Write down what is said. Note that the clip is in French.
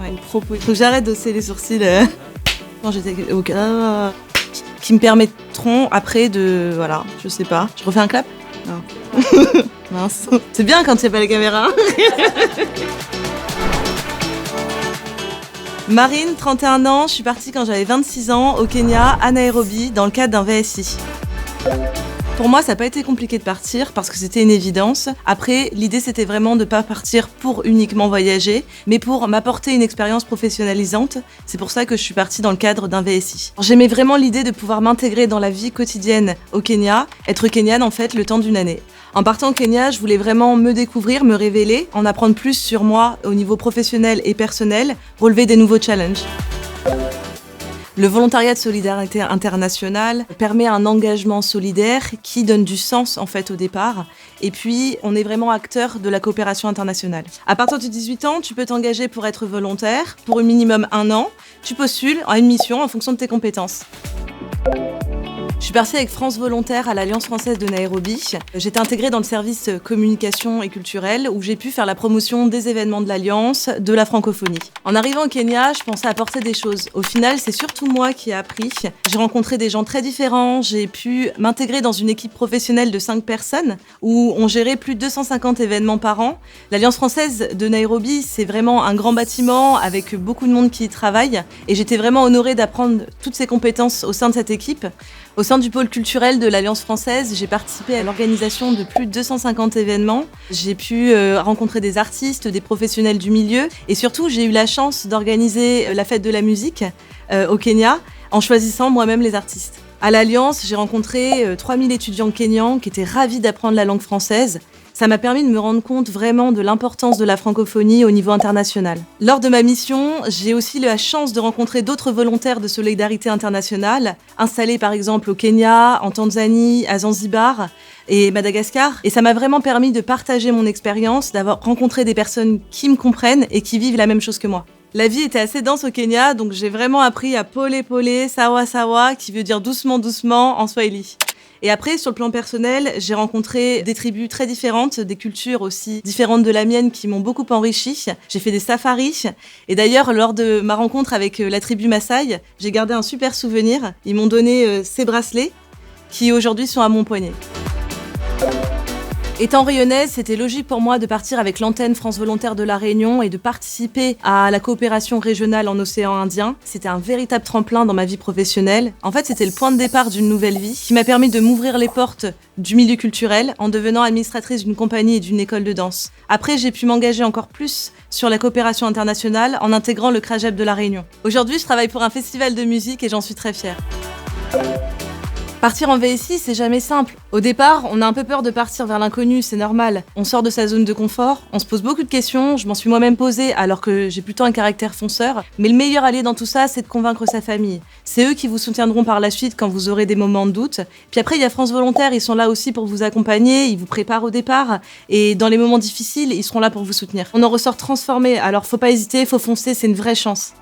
Ouais. Faut que j'arrête d'hausser les sourcils quand j'étais au Canada, qui me permettront après de... Voilà, je sais pas. Je refais un clap ? Non. Mince. C'est bien quand il n'y a pas la caméra. Marine, 31 ans, je suis partie quand j'avais 26 ans au Kenya, à Nairobi, dans le cadre d'un VSI. Pour moi, ça n'a pas été compliqué de partir parce que c'était une évidence. Après, l'idée, c'était vraiment de ne pas partir pour uniquement voyager, mais pour m'apporter une expérience professionnalisante. C'est pour ça que je suis partie dans le cadre d'un VSI. J'aimais vraiment l'idée de pouvoir m'intégrer dans la vie quotidienne au Kenya, être kenyane en fait le temps d'une année. En partant au Kenya, je voulais vraiment me découvrir, me révéler, en apprendre plus sur moi au niveau professionnel et personnel, relever des nouveaux challenges. Le volontariat de solidarité internationale permet un engagement solidaire qui donne du sens en fait au départ. Et puis, on est vraiment acteur de la coopération internationale. À partir de 18 ans, tu peux t'engager pour être volontaire pour un minimum 1 an. Tu postules à une mission en fonction de tes compétences. Je suis partie avec France Volontaire à l'Alliance française de Nairobi. J'étais intégrée dans le service communication et culturel où j'ai pu faire la promotion des événements de l'Alliance, de la francophonie. En arrivant au Kenya, je pensais apporter des choses. Au final, c'est surtout moi qui ai appris. J'ai rencontré des gens très différents. J'ai pu m'intégrer dans une équipe professionnelle de 5 personnes où on gérait plus de 250 événements par an. L'Alliance française de Nairobi, c'est vraiment un grand bâtiment avec beaucoup de monde qui y travaille. Et j'étais vraiment honorée d'apprendre toutes ces compétences au sein de cette équipe. Au sein du pôle culturel de l'Alliance française, j'ai participé à l'organisation de plus de 250 événements. J'ai pu rencontrer des artistes, des professionnels du milieu et surtout, j'ai eu la chance d'organiser la fête de la musique au Kenya en choisissant moi-même les artistes. À l'Alliance, j'ai rencontré 3000 étudiants kenyans qui étaient ravis d'apprendre la langue française. Ça m'a permis de me rendre compte vraiment de l'importance de la francophonie au niveau international. Lors de ma mission, j'ai aussi la chance de rencontrer d'autres volontaires de solidarité internationale, installés par exemple au Kenya, en Tanzanie, à Zanzibar et Madagascar. Et ça m'a vraiment permis de partager mon expérience, d'avoir rencontré des personnes qui me comprennent et qui vivent la même chose que moi. La vie était assez dense au Kenya, donc j'ai vraiment appris à pole pole, sawa sawa, qui veut dire doucement doucement en swahili. Et après, sur le plan personnel, j'ai rencontré des tribus très différentes, des cultures aussi différentes de la mienne qui m'ont beaucoup enrichie. J'ai fait des safaris. Et d'ailleurs, lors de ma rencontre avec la tribu Maasai, j'ai gardé un super souvenir. Ils m'ont donné ces bracelets qui aujourd'hui sont à mon poignet. Étant rayonnaise, c'était logique pour moi de partir avec l'antenne France Volontaire de La Réunion et de participer à la coopération régionale en océan Indien. C'était un véritable tremplin dans ma vie professionnelle. En fait, c'était le point de départ d'une nouvelle vie qui m'a permis de m'ouvrir les portes du milieu culturel en devenant administratrice d'une compagnie et d'une école de danse. Après, j'ai pu m'engager encore plus sur la coopération internationale en intégrant le CRAGEP de La Réunion. Aujourd'hui, je travaille pour un festival de musique et j'en suis très fière. Partir en VSI, c'est jamais simple. Au départ, on a un peu peur de partir vers l'inconnu, c'est normal. On sort de sa zone de confort, on se pose beaucoup de questions, je m'en suis moi-même posée alors que j'ai plutôt un caractère fonceur. Mais le meilleur allié dans tout ça, c'est de convaincre sa famille. C'est eux qui vous soutiendront par la suite quand vous aurez des moments de doute. Puis après, il y a France Volontaire, ils sont là aussi pour vous accompagner, ils vous préparent au départ. Et dans les moments difficiles, ils seront là pour vous soutenir. On en ressort transformé, alors faut pas hésiter, faut foncer, c'est une vraie chance.